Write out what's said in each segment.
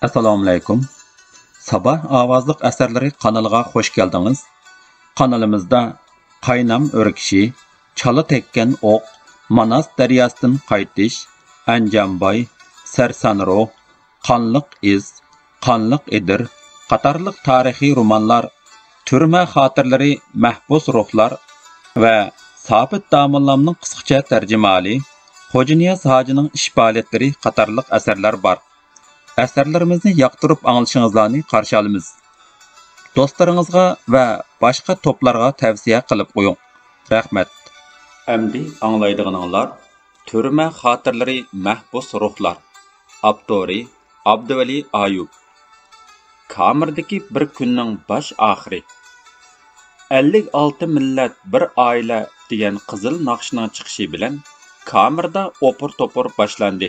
Assalomu alaykum. Sabah ovozliq asarlari kanaliga hoş geldiniz. Kanalimizda Qaynam örkişi, Chala tekkan oq, Manas daryosidan qaytish, Anjamboy, Sarsanro, Qanliq iz, Qanliq edir qatorliq tarixiy romanlar, Turma xotirlari, Mahbus ruhlar va Sabit Damollamning qisqacha tarjimali Xo'janiyaz hojining ish faoliyatlari qatorliq asarlar bor. Əsərlərimizni yaqtırıb anglışınızlarını qarşı alımız. Dostlarınızga və başqa toplarga tavsiyə qılıb qoyun. Rəhmət. Əmdi anlaydıqınızlar Türmə xatirləri Mahbus ruhlar. Abdori Abduvali Ayub. Kamirdagi bir kunning baş axiri. 56 millat bir oila degan qizil naqshning chiqishi bilan Kamirda opur-topur boshlandi.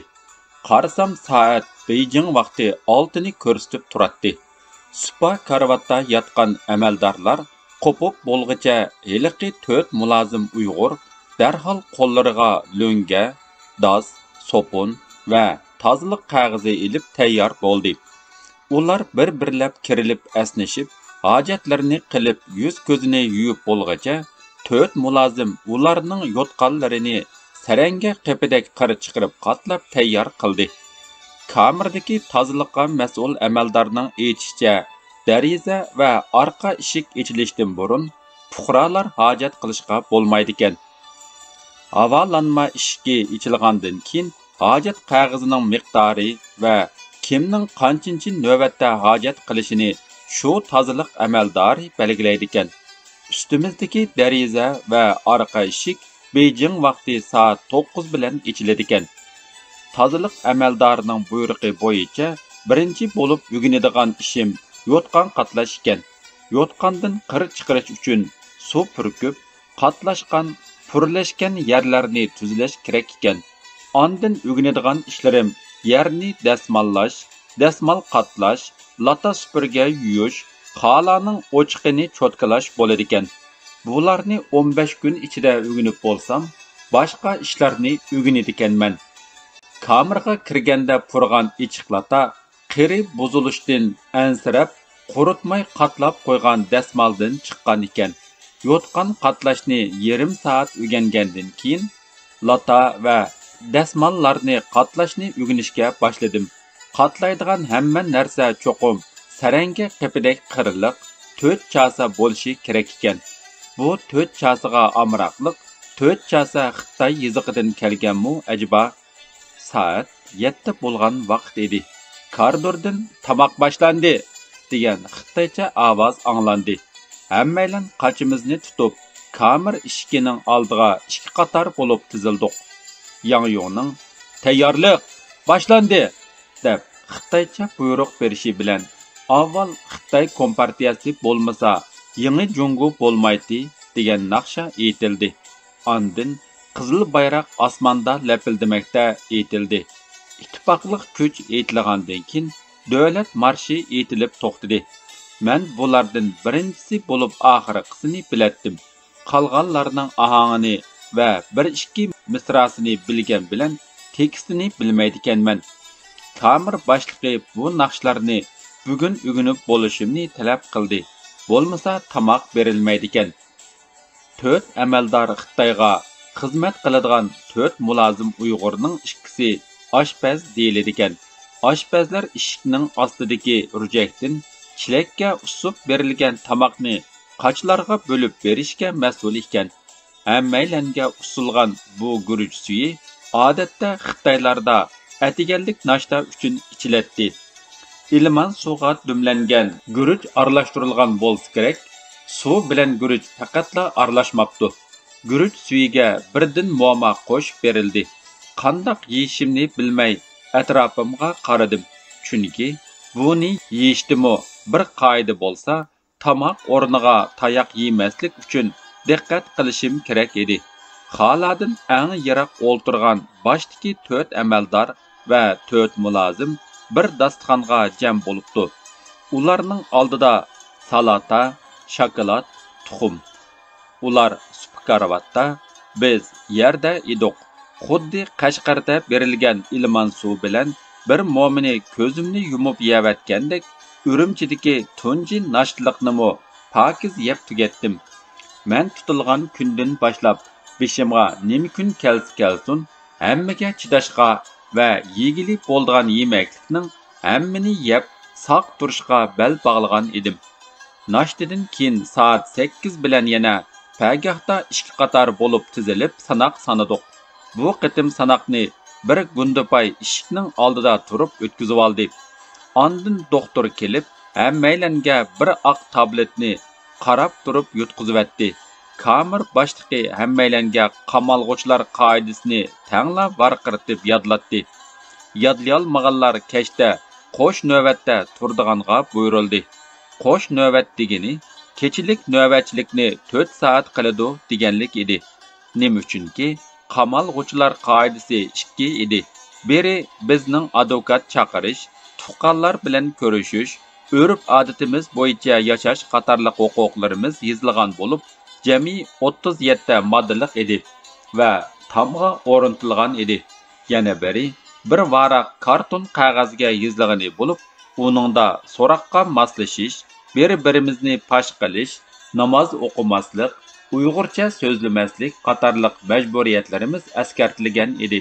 Qarasam saat Beijing vaqti 6ni ko'rsatib turadi. Supa karvatda yotgan amaldorlar qo'pib bo'lg'icha heliqi 4 mulozim Uyg'ur darhol qo'llariga lo'nga, doz, sopun va tozaliq qog'ozi ilib tayyor bo'ldi. Ular bir-birlab kirilib asnashib, hojatlarini qilib yuz ko'zini yuvib bo'lg'icha 4 mulozim ularning yotqanlarini saranga qepidak qir chiqarib qatlab tayyor qildi. Kamirdagi tozaliqqa mas'ul amaldorning aytishicha, dariza va orqa eshik ochilishdan burun fuqarolar hojat qilishga bo'lmaydi ekan. Havolanma eshigi ochilgandan keyin hojat qog'ozining miqdori va kimning qanchinchi navbatda hojat qilishini shu tozaliq amaldori belgilaydi ekan. Ustimizdagi dariza va orqa eshik Beijing vaqti soat 9 bilan ochiladi ekan. Tozaliq amaldorining buyrug'i bo'yicha birinchi bo'lib o'ginadigan ishim yotqan qatlash ekan. Yotqandan qir chiqarish uchun suv purkib, qatlashgan, purlashgan yerlarni tuzlash kerak ekan. Ondan o'ginadigan ishlarim yerni dasmollash, dasmol qatlash, lata supurga yuyish, xalaning o'chiqini cho'tkalash bo'ladi ekan. Bularni 15 kun ichida o'ginib bo'lsam, boshqa ishlarni o'ginadi ekanman. Kamirga kirganda purgan ichiqlata qiri buzilishdan ansirab, quritmay qatlab qo'ygan dasmaldan chiqqan ekan. Yotqan qatlashni yarim soat o'rgangandan keyin lata va dasmallarni qatlashni o'rganishga boshladim. Qatlaydigan hamma narsa cho'qim saranga qepidak qirliq 4 chasa bo'lishi kerak ekan. Bu 4 chasıga amraqliq 4 chasa Xitoy yiziqidan kelganmi ajiba? Saat 7 bo'lgan vaqt edi. Koridordan tamoq boshlandi degan xitoycha ovoz anglandi. Hammaylar qachimizni tutib, kamir ishikining oldiga ikki qator bo'lib tizildik. Yangyongning "Tayyorlik boshlandi" deb xitoycha buyruq berishi bilan avval Xitoy kompartiyasi bo'lmasa Yangi Jungu bo'lmaydi degan naqsha aytildi. Ondan qizil bayroq osmonda lapildimakda aytildi. İttifoqliq kuch aytilgandan keyin davlat marshi aytilib to'xtadi. Men bulardan birinchisi bo'lib oxirgisini bilatdim. Qolganlarning ahongini va 1-2 misrasini bilgan bilan tekstini bilmaydi ekanman. Kamir boshlig'i bu naqshlarni bugun o'ginib bo'lishimni talab qildi. Bo'lmasa tamoq berilmaydi ekan. 4 amaldor Xitoyga xizmat qiladigan 4 mulozim Uyg'urning ikkisi oshpaz deyiladi ekan. Oshpazlar eshikning ostidagi rujakdan chilakka usub berilgan tamoqni qochlarga bo'lib berishga mas'ul ekan. Hammaylarga usulgan bu guruch suyi odatda Xitoylarda atiganlik nashta uchun ichiladi. İlman suğa dümlengen guruch aralashtirilgan bo'lsa kerak. Suv bilan guruch faqatla aralashmabdi. Guruch suyiga birdan muammo qo'shib berildi. Qandoq yeyishimni bilmay atrofimga qaradim. Chunki buni yeyishdimi bir qoida bo'lsa, tamoq o'rniga tayoq yemaslik uchun diqqat qilishim kerak edi. Xaladan eng yiroq o'ltirgan boshdagi 4 amaldor va 4 mulozim bir dasturxonga jam bo'libdi. Ularning oldida salata, shokolad, tuxum. Ular supkarvatda, biz yerda edik. Xuddi Qashqarda berilgan ilman suv bilan bir mo'mini ko'zimni yumib yevatgandek, Urumchidagi tunji nashliqnimi pokiz yeb tugatdim. Men tutilgan kundan boshlab beshimga nima kun kelsin, hammaga chidashga va yegili bo'lgan yemaklikning hammani yeb saq turishga bel bog'lagan edim. Nashtidan keyin soat 8 bilan yana pagahda ikki qator bo'lib tizilib sanoq sanadik. Bu qitim sanoqni bir gundupay eshikning oldida turib o'tkazib oldi. Ondan doktor kelib, hammaylanga bir oq tabletni qarab turib yutqizibatdi. Kamir boshlig'i hammaylanga qamalg'uvchilar qoidasini tanglab varqiratib yodlatdi. Yodlayolmaganlar kechda qo'sh navbatda turdiganga buyurildi. Qo'sh navbat degani kechilik navbatchilikni 4 soat qiladi deganlik edi. Nima uchunki qamalg'uvchilar qoidasi 2 edi. Biri bizning advokat chaqirish, tuqqanlar bilan ko'rishish, urf-odatimiz bo'yicha yashash qatorliq huquqlarimiz yozilgan bo'lib, jami 37 moddalik edi va tamg'a o'rnatilgan edi. Yana biri bir varaq karton qog'ozga yozilgan bo'lib, uningda so'roqqa moslashish, bir-birimizni pash qilish, namoz o'qimaslik, Uyg'urcha so'zlamaslik qatorliq majburiyatlarimiz askartilgan edi.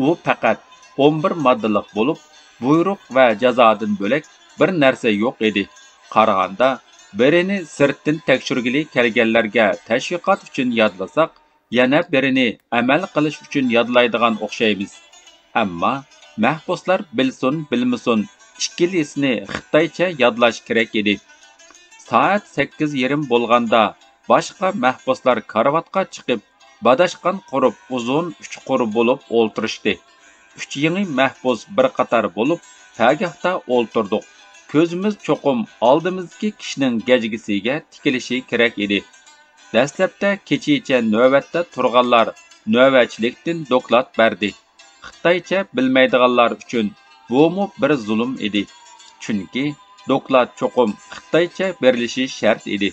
U faqat 11 moddalik bo'lib, buyruq va jazodan bo'lak bir narsa yo'q edi. Qaraganda, birini sirtdan tekshirgili kelganlarga tashviqot uchun yodlasak, yana birini amal qilish uchun yodlaydigan o'xshaymiz. Ammo mahbuslar bilsin, bilmasin, ikkilisini xitoycha yodlash kerak edi. Soat 8:30 bo'lganda boshqa mahbuslar karvatga chiqib, badashqan qurib uzun 3 qurib bo'lib o'ltirishdi. 3 yangi mahbus bir qator bo'lib, pagahda o'ltirdik. Ko'zimiz cho'qim oldimizdagi kishining gajgisiga tikilishi kerak edi. Dastlabda kechicha navbatda turganlar navbatchilikdan doklad berdi. Xitoycha bilmaydiganlar uchun bu bir zulm edi. Chunki doklad cho'qim xitoycha berilishi shart edi.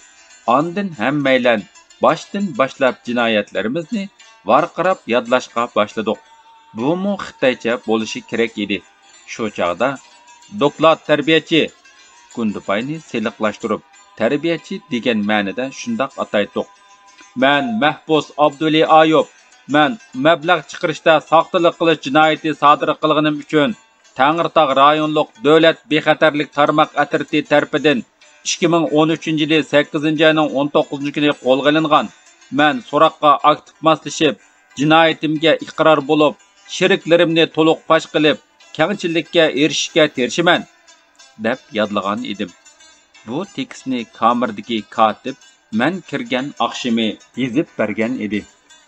Ondan hammaylan boshdan boshlab jinoyatlarimizni varqirab yodlashga boshladik. Bu xitoycha bo'lishi kerak edi. Shu chaqda doklad tarbiyachi Gundupayni seliqlashtirib, tarbiyachi degan ma'noda shundoq ataydiq. Men mahbus Abduli Ayub, men mablag' chiqarishda soxtalik qilish jinoyati sodir qilganim uchun Tangirtog' rayonlik davlat bexatarlik tarmoq atriti tarafidan 2013-yili 8-oyning 19-kuni qo'lga olingan. Men so'roqqa aktiv moslashib, jinoyatimga iqror bo'lib, sheriklarimni to'liq fosh qilib, kengchilikka erishishga tirishiman deb yodlagan edim. Bu tekstni Kamirdagi kotib men kirgan oqshimi yozib bergan edi.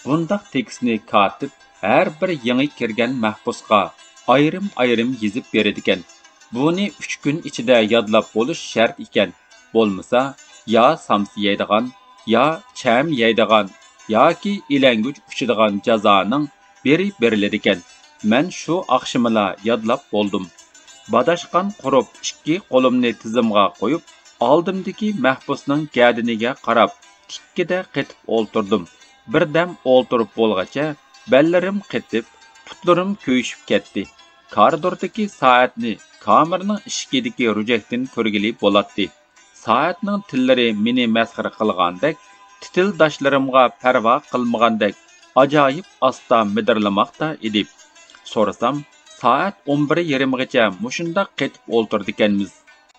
Bundaq tekstni kotib har bir yangi kirgan mahbusga ayrim-ayrim yozib beradi ekan. Buni 3 kun ichida yodlab bo'lish shart ekan. Bo'lmasa, yo samsi yeydigan, yo cham yeydigan, yoki ilanguch uchidigan jazoning beri beriladi ekan. Men shu oqshimila yodlab bo'ldim. Badashqan qurib 2 qo'limni tizimga qo'yib, oldimdagi mahbusning gadiniga qarab, tikkida qetib o'ltirdim. Birdam o'ltirib bo'lgacha, ballarim qetib, putlarim ko'yishib ketdi. Koridordagi soatni kamerning eshigidagi rujakdan ko'rgili bo'ladi. Soatning tillari meni masxara qilgandek, titildoshlarimga parvo qilmagandek, ajoyib asta midirlamoqda edi. So'rasam, soat 11:20gacha mushunda qetib o'ltirdikanmiz.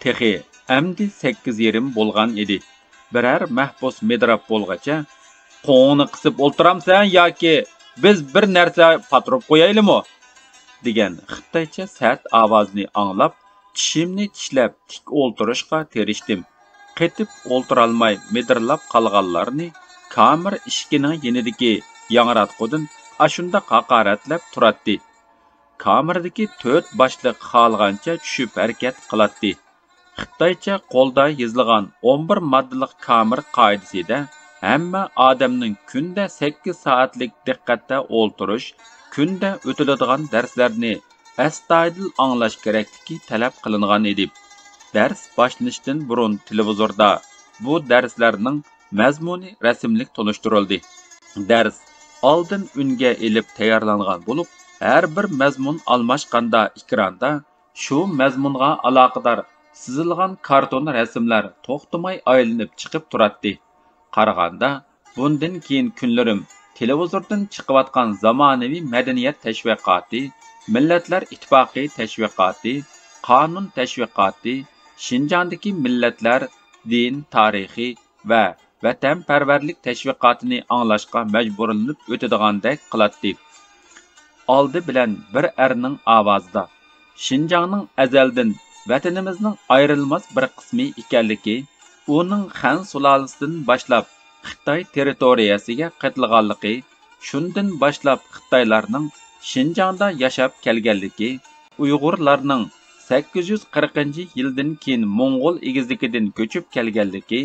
Texi amdi 8:30 bo'lgan edi. Birar mahbus midrab bo'lgacha, "Qo'ngni qisib o'ltiramsan yoki biz bir narsa patrop qo'yaylimi?" degan xitoycha sert ovozni anglab, tishimni tishlab tik o'ltirishga tirishdim. Qetib o'ltirolmay midirlab qolganlarni kamir ishikining yenidagi yangratqudan ashunda haqoratlab turadi. Kamirdagi 4 boshliq xalgancha tushib harakat qiladi. Xitoycha qo'lda yozilgan 11 moddalik kamir qoidasida hamma odamning kunda 8 soatlik diqqatda o'ltirish, kunda o'tiladigan darslarni astoydil anglash kerakligi talab qilingan edi. Dars boshlanishdan burun televizorda bu darslarning mazmuni rasmlik tonishtirildi. Dars oldin unga elib tayyorlangan bo'lib, Her bir mazmun almashqanda ekranda shu mazmunga aloqador sizilgan karton rasmlar to'xtamay aylanib chiqib turadi. Qaraganda, bundan keyin kunlarim televizordan chiqayotgan zamonaviy madaniyat tashviqoti, Millatlar Ittifoqi tashviqoti, qonun tashviqoti, Shinjondagi millatlar, din, tarixi va vatanparvarlik tashviqotini anglashga majburlanib o'tadigandek qiladi. Oldi bilan bir erning ovozida Shinjongning azaldan vatanimizning ayrilmas bir qismi ekanligi, uning Xan sulolasidan boshlab Xitoy territoriyasiga qaytilganligi, shundan boshlab Xitoylarning Shinjongda yashab kelganligi, Uyg'urlarning 840-yildan keyin Mo'ng'ul egizligidan ko'chib kelganligi,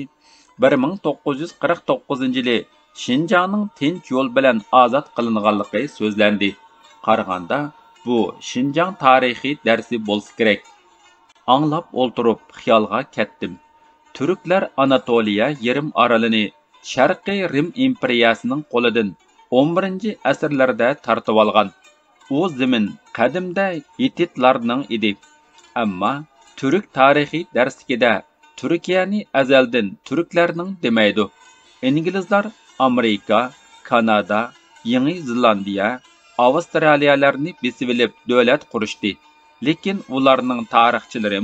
1949-yili Shinjongning tinch yo'l bilan ozod qilinganligi so'zlandi. Qaraganda, bu Shinjong tarixiy darsi bo'lsa kerak. Anglab o'ltirib xiyolga ketdim. Turklar Anatoliya yarim orolini Sharqiy Rim imperiyasining qo'lidan 11-asrlarda tortib olgan. U zamin qadimda Hititlarning edi. Ammo Turk tarixiy darsligida Turkiyani azaldan turklarning demaydi. Inglizlar Amerika, Kanada, Yangi Zelandiya, Avstraliyalarni besib olib davlat qurishdi. Lekin ularning tarixchilari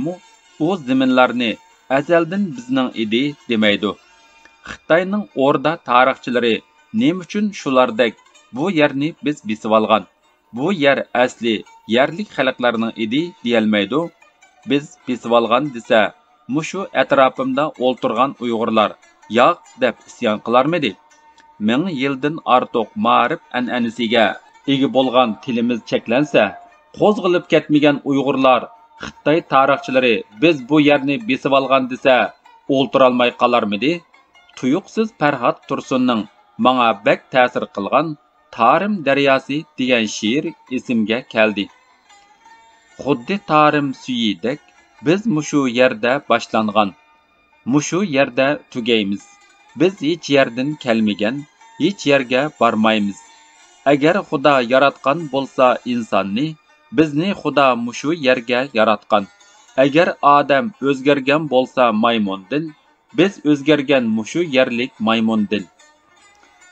u zaminlarni azaldan bizning edi demaydi. Xitoyning orda tarixchilari nima uchun shulardek bu yerni biz besib olgan? Bu yer asli yerlik xalqlarning edi deyilmaydi. Biz besib olgan desa, mushu atrofimda o'ltirgan Uyg'urlar yo'q deb isyon qilarmidi? 1000 yildan ortiq ma'rif an'anasiga ega bo'lgan tilimiz cheklansa, qo'zg'ilib ketmagan Uyg'urlar, Xitoy tarixchilari biz bu yerni besib olgan desa, o'ltirolmay qolarmidi? Tuyuqsiz Farhod Tursunning menga bek ta'sir qilgan Tarim daryosi degan she'r esimga keldi. Xuddi tarim suyidek biz mushu yerda boshlangan, mushu yerda tugaymiz. Biz hech yerdan kelmagan, hech yerga bormaymiz. Agar Xudo yaratgan bo'lsa insonni, bizni Xudo mushu yerga yaratgan. Agar odam o'zgargan bo'lsa maymundan, biz o'zgargan mushu yerlik maymundan.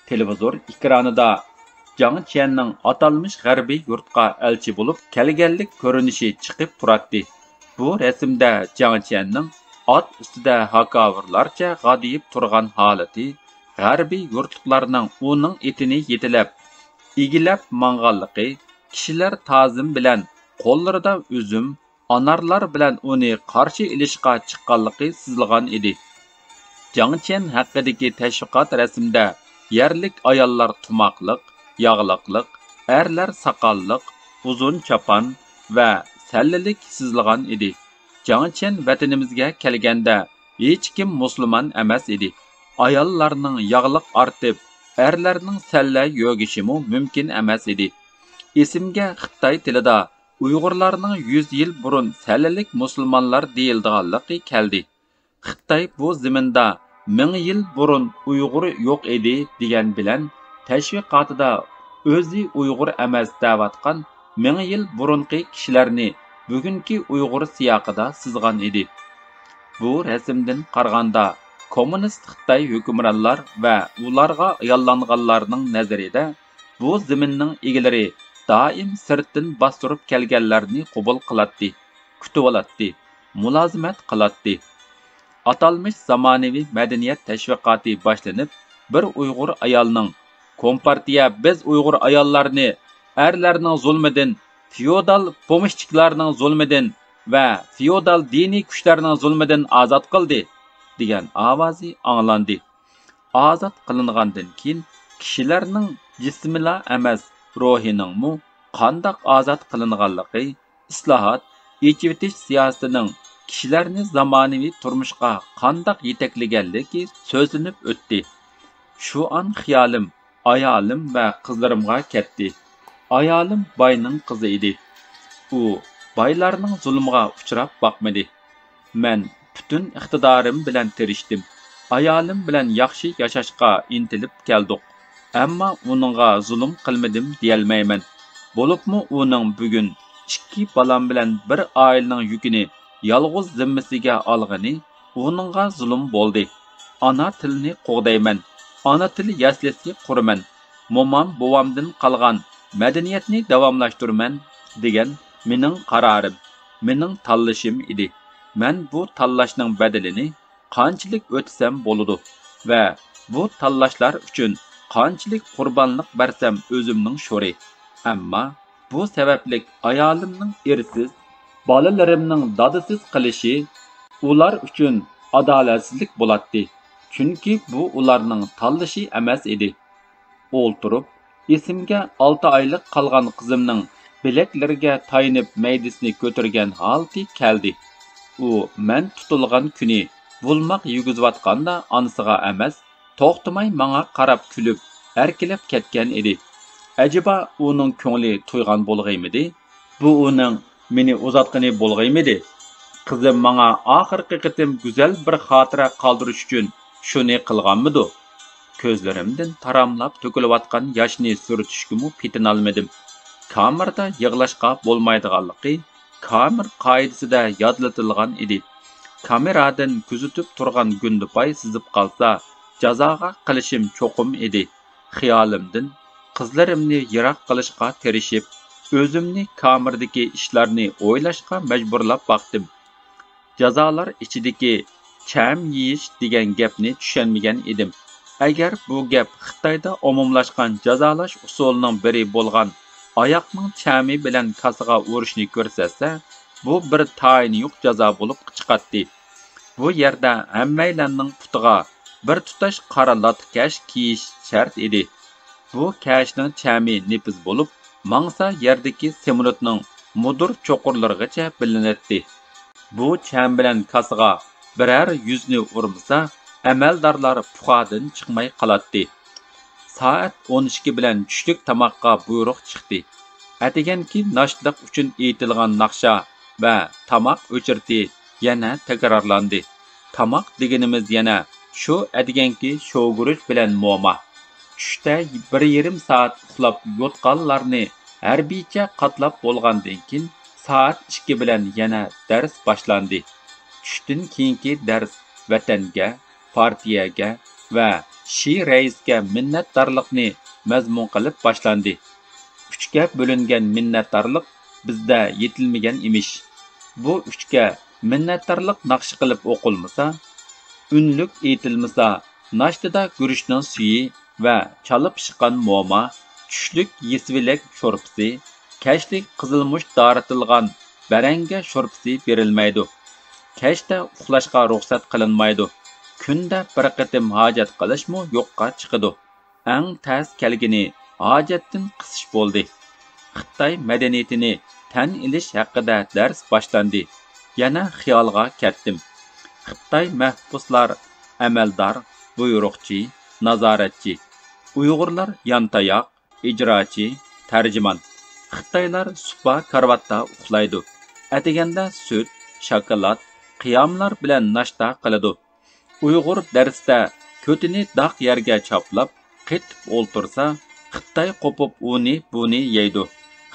Televizor ekranida Jiang Qianning atalmış g'arbiy yurtqa elchi bo'lib kelganlik ko'rinishi chiqib turadi. Bu rasmda Jiang Qianning ot ustida hakavirlarcha g'adiyib turgan holati, g'arbiy yurtliklarning uning etini yetilab, egilab manganligi, kishilar ta'zim bilan qo'llarida uzum, anarlar bilan uni qarshi ilishga chiqqanligi sezilgan edi. Jiang Qian haqidagi tashviqot rasmda yerlik ayollar tumoqliq, yog'liqliq, erlar saqolliq, uzun chopon va sallilik sezilgan edi. Jiang Qian vatanimizga kelganda hech kim musulmon emas edi. Ayollarning yog'liq ortib, erlarning salla yo'gishimi mumkin emas edi. Esimga Xitoy tilida Uyg'urlarning 100 yil burun sallalik musulmonlar deyilganligi keldi. Xitoy bu zaminda 1000 yil burun Uyg'ur yo'q edi degan bilan tashviqotida o'zi Uyg'ur emas da'vatgan 1000 yil burunqi kishilarni bugungi Uyg'ur siyaqida sizgan edi. Bu rasmdan qaraganda kommunist Xitoy hukmronlar va ularga yollanganlarning nazarida bu zaminning egalari doim sirtdan bostirib kelganlarni qabul qiladi, kutib oladi, mulozimat qiladi. Atalmış zamonaviy madaniyat tashviqoti boshlanib, bir Uyg'ur ayolning Kompartiya biz Uyg'ur ayollarni erlarning zulmidan, feodal pomishchiklarning zulmidan va feodal diniy kuchlarning zulmidan ozod qildi degan ovozi anglandi. Ozod qilingandan keyin kishilarning jismila emas, ruhiningmi qandoq ozod qilinganligi, islohot, echivitish siyosatining kishilarni zamonaviy turmushga qandoq yetaklaganligi so'zlanib o'tdi. Shu an xiyolim ayolim va qizlarimga ketdi. Ayolim boyning qizi edi. U boylarning zulmiga uchrab boqmadi. Men butun iqtidorim bilan tirishdim. Ayolim bilan yaxshi yashashga intilib keldik. Ammo uningga zulm qilmadim deyolmayman. Bo'libmi uning bugun 2 balam bilan bir oilaning yukini yolg'iz zimmasiga olgani uningga zulm bo'ldi. Ana tilni qo'g'dayman, ana til yaslasi quraman, momam bovamdan qolgan madaniyatni davomlashtiraman degan mening qarorim, mening tanlashim edi. Men bu tanlashning badalini qanchalik o'tsam bo'ladi va bu tanlashlar uchun qanchalik qurbonlik bersam o'zimning sho'ri. Ammo bu sabablik ayolimning ersiz, bolalarimning dadasiz qilishi ular uchun adolatsizlik bo'ladi. Chunki bu ularning tanlashi emas edi. O'ltirib, esimga 6 oylik qolgan qizimning bilaklariga tayinib maydisini ko'targan holati keldi. U men tutilgan kuni bulmoq yugizayotganda onasiga emas, to'xtamay menga qarab kulib, erkilib ketgan edi. Acaba uning ko'ngli to'ygan bo'lg'aymidi? Bu uning meni uzatgani bo'lg'aymidi? Qizim menga oxirgi qitim go'zal bir xotira qoldirish uchun shuni qilganmidi? Ko'zlarimdan taramlab to'kilayotgan yoshni surtishga petinolmadim. Kamerda yig'lashga bo'lmaydiganligi kamer qoidasida yodlatilgan edi. Kameradan kuzatib turgan Gundupay sizib qolsa, jazoga qilishim cho'qim edi. Xiyolimdan qizlarimni yiroq qilishga tirishib, o'zimni kamerdagi ishlarni o'ylashga majburlab baqdim. Jazolar ichidagi cham yeyish degan gapni tushunmagan edim. Agar bu gap Xitoyda umumlashgan jazolash usulining biri bo'lgan oyoqning chami bilan kasaga urishni ko'rsatsa, bu bir tayini yo'q jazo bo'lib chiqadi. Bu yerda hammaylarning putiga bir tutash qora latkash kiyish shart edi. Bu kashning chami nepiz bo'lib, mangsa yerdagi samolyotning mudur cho'qurlarigacha bilinadi. Bu cham bilan kasaga birer yuzni urmasa, amaldorlar puxadan chiqmay qoladi. Soat 12 bilan tushlik tamoqqa buyruq chiqdi. Atiganki nashliq uchun aytilgan naqsha va tamoq o'chirti yana takrorlandi. Tamoq deganimiz yana shu atiganki sho'guruch bilan mo'ma. Tushda 1,5 soat uxlab yotganlarni harbiycha qatlab bo'lgandan keyin soat 2 bilan yana dars boshlandi. Tushdan keyingi dars vatanga, partiyaga va shi raisga minnatdorlikni mazmun qilib boshlandi. 3 ga bo'lingan minnatdorlik bizda yetilmagan emish. Bu 3 ga minnatdorlik naqshi qilib o'qilmasa, unlik aytilmasa, nashtida guruchning suyi va chalib chiqqan mo'ma, tushlik yesvilak sho'rpisi, kashlik qizilmush doritilgan baranga sho'rpisi berilmaydi. Kashda uxlashga ruxsat qilinmaydi. Kunda bir qitim hojat qilishmi yo'qqa chiqadi. Eng tas kelgini hojatdan qisish bo'ldi. Xitoy madaniyatini tan ilish haqida dars boshlandi. Yana xiyolga ketdim. Xitoy mahbuslar amaldor, buyruqchi, nazoratchi. Uyg'urlar yantayoq, ijrochi, tarjimon. Xitoylar supa karvatda uxlaydi. Atiganda sut, shokolad, qiyomlar bilan nashta qiladi. Uyg'ur darsda ko'tini daq yerga choplab, qetib o'ltirsa, Xitoy qo'pib uni buni yeydi.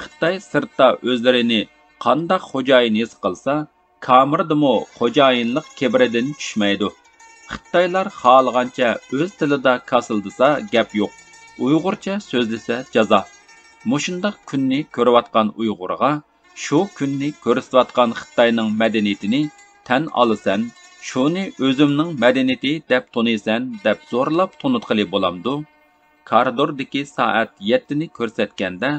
Xitoy sirtda o'zlarini qandoq xo'jayin his qilsa, kamerdimi xo'jayinlik kibridan tushmaydi. Xitoylar xohlagancha o'z tilida kasildisa gap yo'q. Uyg'urcha so'zlasa jazo. Mushundaq kunni ko'rayotgan Uyg'urga shu kunni ko'rsatayotgan Xitoyning madaniyatini tan olasan, shuni o'zimning madaniyati deb tunaysan deb zo'rlab tunutqili bo'lamdi. Koridordagi soat 7 ni ko'rsatganda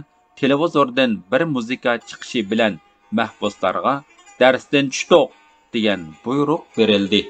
televizordan bir muzika chiqishi bilan mahbuslarga darsdan tushdik degan buyruq berildi.